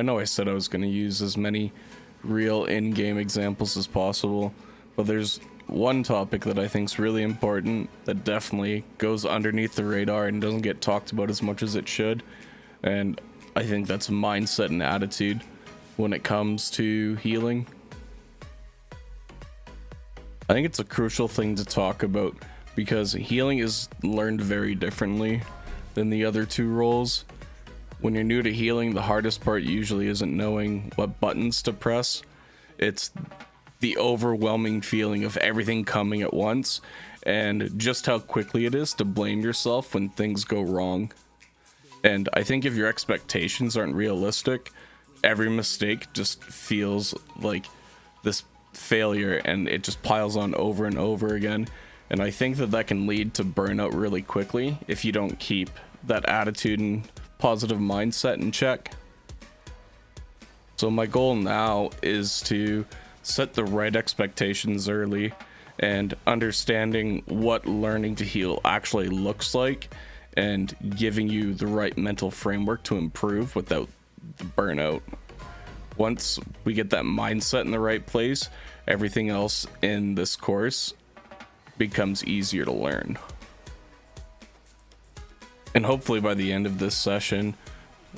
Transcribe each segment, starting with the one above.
I know I said I was going to use as many real in-game examples as possible, but there's one topic that I think is really important that definitely goes underneath the radar and doesn't get talked about as much as it should, and I think that's mindset and attitude when it comes to healing. I think it's a crucial thing to talk about because healing is learned very differently than the other two roles. When you're new to healing, the hardest part usually isn't knowing what buttons to press. It's the overwhelming feeling of everything coming at once and just how quickly it is to blame yourself when things go wrong. And I think if your expectations aren't realistic, every mistake just feels like this failure and it just piles on over and over again. And I think that can lead to burnout really quickly if you don't keep that attitude and positive mindset in check. So my goal now is to set the right expectations early and understanding what learning to heal actually looks like and giving you the right mental framework to improve without the burnout. Once we get that mindset in the right place, everything else in this course becomes easier to learn. And hopefully by the end of this session,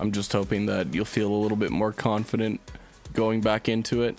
I'm just hoping that you'll feel a little bit more confident going back into it.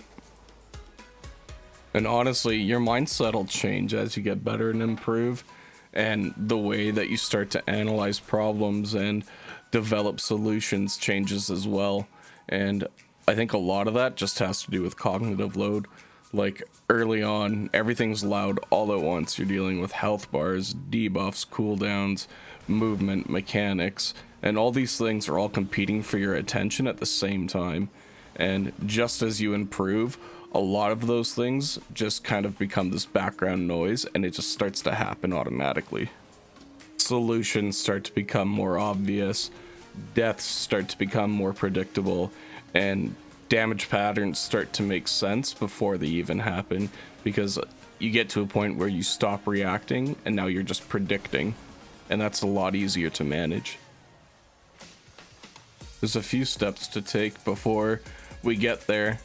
And honestly, your mindset will change as you get better and improve, and the way that you start to analyze problems and develop solutions changes as well. And I think a lot of that just has to do with cognitive load. Like early on, everything's loud all at once. You're dealing with health bars, debuffs, cooldowns, movement, mechanics, and all these things are all competing for your attention at the same time. And just as you improve, a lot of those things just kind of become this background noise and it just starts to happen automatically. Solutions start to become more obvious, deaths start to become more predictable, and damage patterns start to make sense before they even happen, because you get to a point where you stop reacting and now you're just predicting, and that's a lot easier to manage. There's a few steps to take before we get there,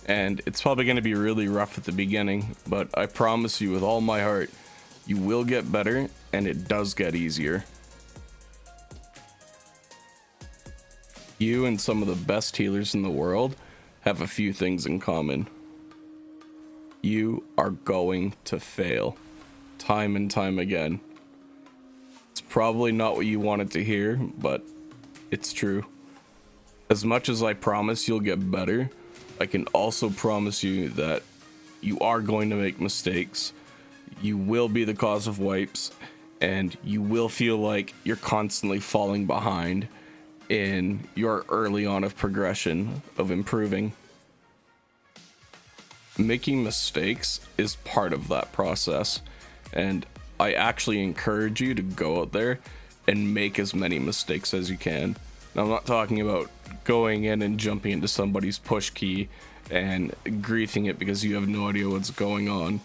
and it's probably going to be really rough at the beginning, but I promise you with all my heart, you will get better, and it does get easier. You and some of the best healers in the world have a few things in common. You are going to fail time and time again. It's probably not what you wanted to hear, but it's true. As much as I promise you'll get better, I can also promise you that you are going to make mistakes. You will be the cause of wipes, and you will feel like you're constantly falling behind in your early on of progression of improving. Making mistakes is part of that process, and I actually encourage you to go out there and make as many mistakes as you can. Now, I'm not talking about going in and jumping into somebody's push key and griefing it because you have no idea what's going on.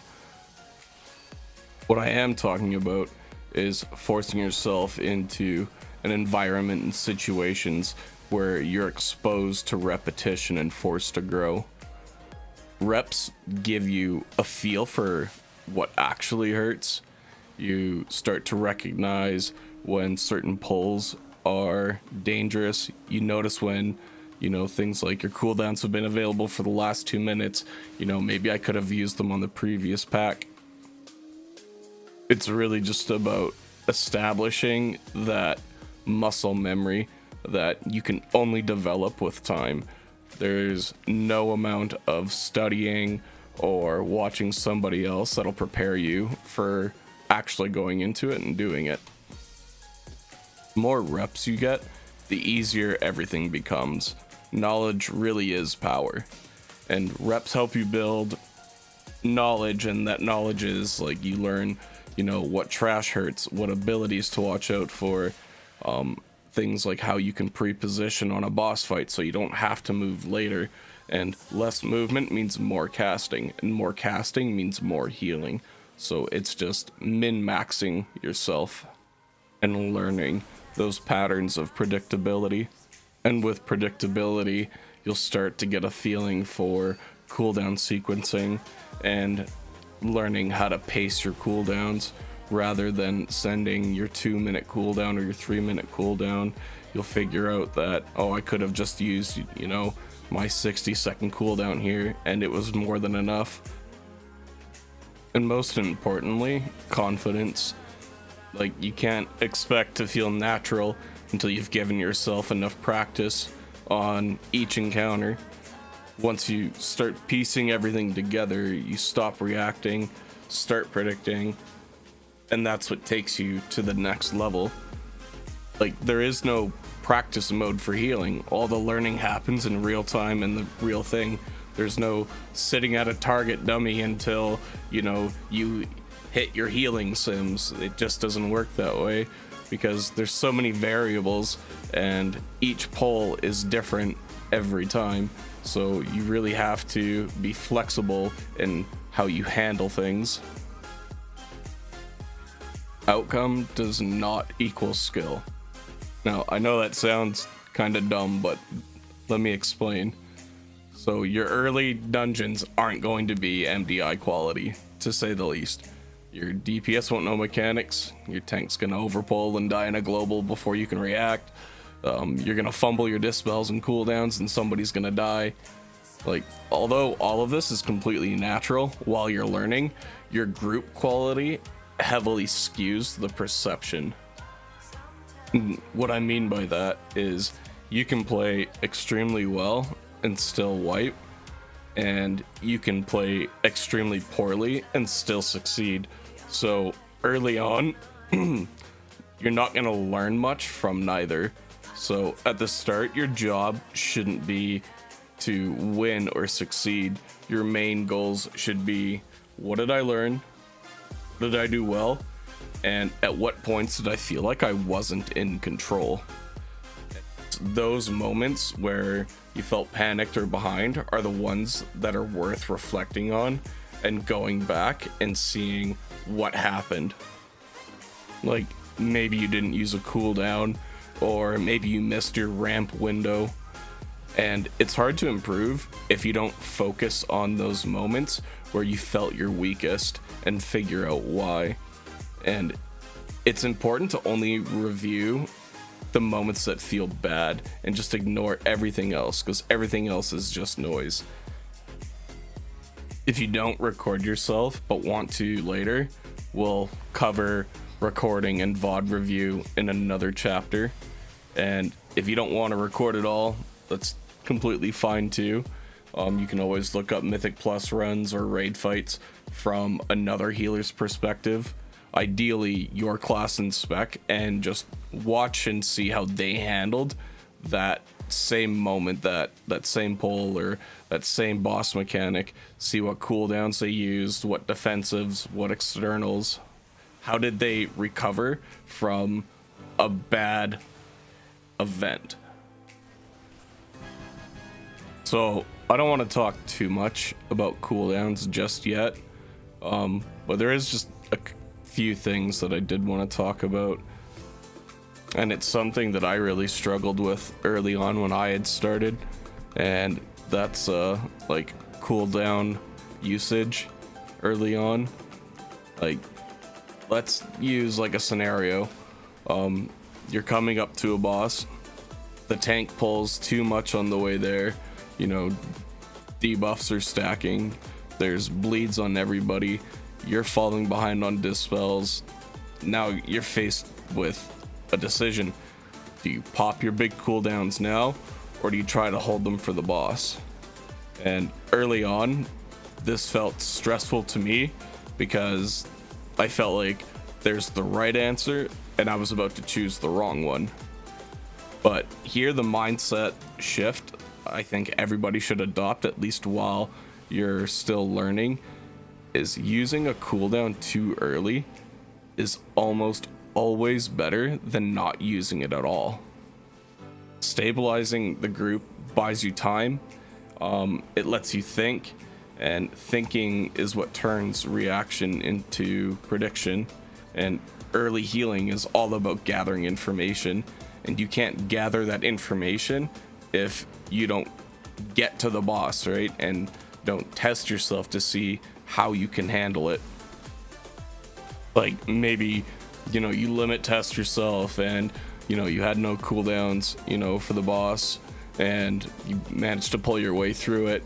What I am talking about is forcing yourself into an environment and situations where you're exposed to repetition and forced to grow. Reps give you a feel for what actually hurts. You start to recognize when certain pulls are dangerous. You notice when, things like your cooldowns have been available for the last 2 minutes. Maybe I could have used them on the previous pack. It's really just about establishing that muscle memory that you can only develop with time. There's no amount of studying or watching somebody else that'll prepare you for actually going into it and doing it. The more reps you get, the easier everything becomes. Knowledge really is power, and reps help you build knowledge, and that knowledge is like you learn, what trash hurts, what abilities to watch out for, things like how you can pre-position on a boss fight so you don't have to move later. And less movement means more casting, and more casting means more healing. So it's just min-maxing yourself and learning those patterns of predictability. And with predictability, you'll start to get a feeling for cooldown sequencing and learning how to pace your cooldowns rather than sending your 2-minute cooldown or your 3-minute cooldown. You'll figure out that, oh, I could have just used, my 60-second cooldown here, and it was more than enough. And most importantly, confidence. Like, you can't expect to feel natural until you've given yourself enough practice on each encounter. Once you start piecing everything together, you stop reacting, start predicting, and that's what takes you to the next level. Like, there is no practice mode for healing. All the learning happens in real time in the real thing. There's no sitting at a target dummy until, you hit your healing sims. It just doesn't work that way because there's so many variables and each pull is different every time. So you really have to be flexible in how you handle things. Outcome does not equal skill. Now, I know that sounds kind of dumb, but let me explain. So your early dungeons aren't going to be MDI quality, to say the least. Your DPS won't know mechanics, your tank's gonna overpull and die in a global before you can react. You're gonna fumble your dispels and cooldowns and somebody's gonna die. Like, although all of this is completely natural while you're learning, your group quality heavily skews the perception. What I mean by that is you can play extremely well and still wipe, and you can play extremely poorly and still succeed. So early on, you're not going to learn much from neither. So at the start, your job shouldn't be to win or succeed. Your main goals should be, what did I learn? What did I do well? And at what points did I feel like I wasn't in control? Those moments where you felt panicked or behind are the ones that are worth reflecting on and going back and seeing what happened. Like, maybe you didn't use a cooldown, or maybe you missed your ramp window. And it's hard to improve if you don't focus on those moments where you felt your weakest and figure out why. And it's important to only review the moments that feel bad and just ignore everything else, because everything else is just noise. If you don't record yourself but want to later, we'll cover recording and VOD review in another chapter. And if you don't want to record it all, that's completely fine too. You can always look up Mythic Plus runs or raid fights from another healer's perspective. Ideally, your class and spec, and just watch and see how they handled that same moment, that same pull or that same boss mechanic. See what cooldowns they used, what defensives, what externals. How did they recover from a bad event? So I don't want to talk too much about cooldowns just yet, but there is just a few things that I did want to talk about, and it's something that I really struggled with early on when I had started, and that's like cooldown usage early on. Like, let's use like a scenario. You're coming up to a boss, the tank pulls too much on the way there, debuffs are stacking, there's bleeds on everybody, you're falling behind on dispels. Now you're faced with a decision. Do you pop your big cooldowns now, or do you try to hold them for the boss? And early on, this felt stressful to me because I felt like there's the right answer and I was about to choose the wrong one. But here, the mindset shift I think everybody should adopt, at least while you're still learning, is using a cooldown too early is almost always better than not using it at all. Stabilizing the group buys you time, it lets you think, and thinking is what turns reaction into prediction. And early healing is all about gathering information, and you can't gather that information if you don't get to the boss, right? And don't test yourself to see how you can handle it. Like maybe, you know, you limit test yourself and, you know, you had no cooldowns, you know, for the boss, and you managed to pull your way through it.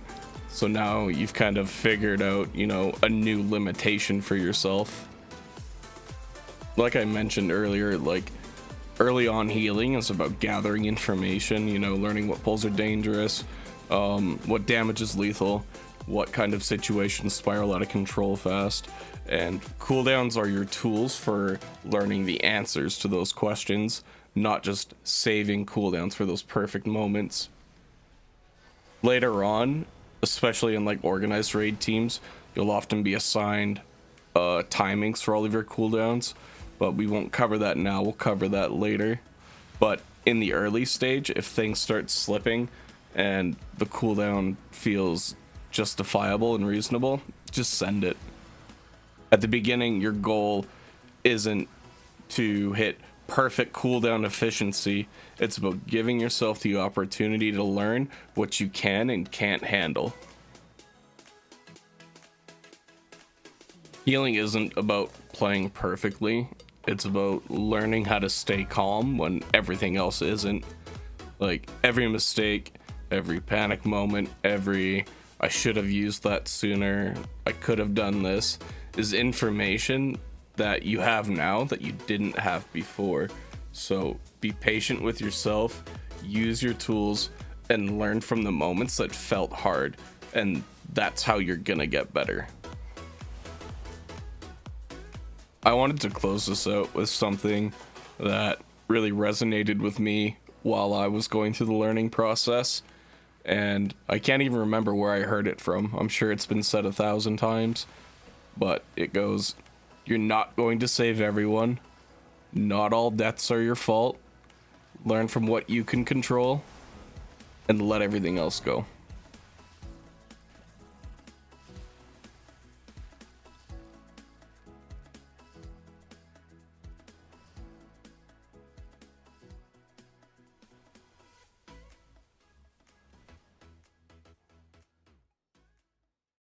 So now you've kind of figured out, you know, a new limitation for yourself. Like I mentioned earlier, like early on healing is about gathering information, you know, learning what pulls are dangerous, what damage is lethal, what kind of situations spiral out of control fast. And cooldowns are your tools for learning the answers to those questions, not just saving cooldowns for those perfect moments. Later on, especially in like organized raid teams, you'll often be assigned timings for all of your cooldowns, but we won't cover that now. We'll cover that later. But in the early stage, if things start slipping and the cooldown feels justifiable and reasonable, just send it. At the beginning, your goal isn't to hit perfect cooldown efficiency. It's about giving yourself the opportunity to learn what you can and can't handle. Healing isn't about playing perfectly. It's about learning how to stay calm when everything else isn't. Like every mistake, every panic moment, every I should have used that sooner, I could have done this, is information that you have now that you didn't have before. So be patient with yourself, use your tools, and learn from the moments that felt hard. And that's how you're gonna get better. I wanted to close this out with something that really resonated with me while I was going through the learning process. And I can't even remember where I heard it from. I'm sure it's been said 1,000 times, but it goes, you're not going to save everyone. Not all deaths are your fault. Learn from what you can control and let everything else go.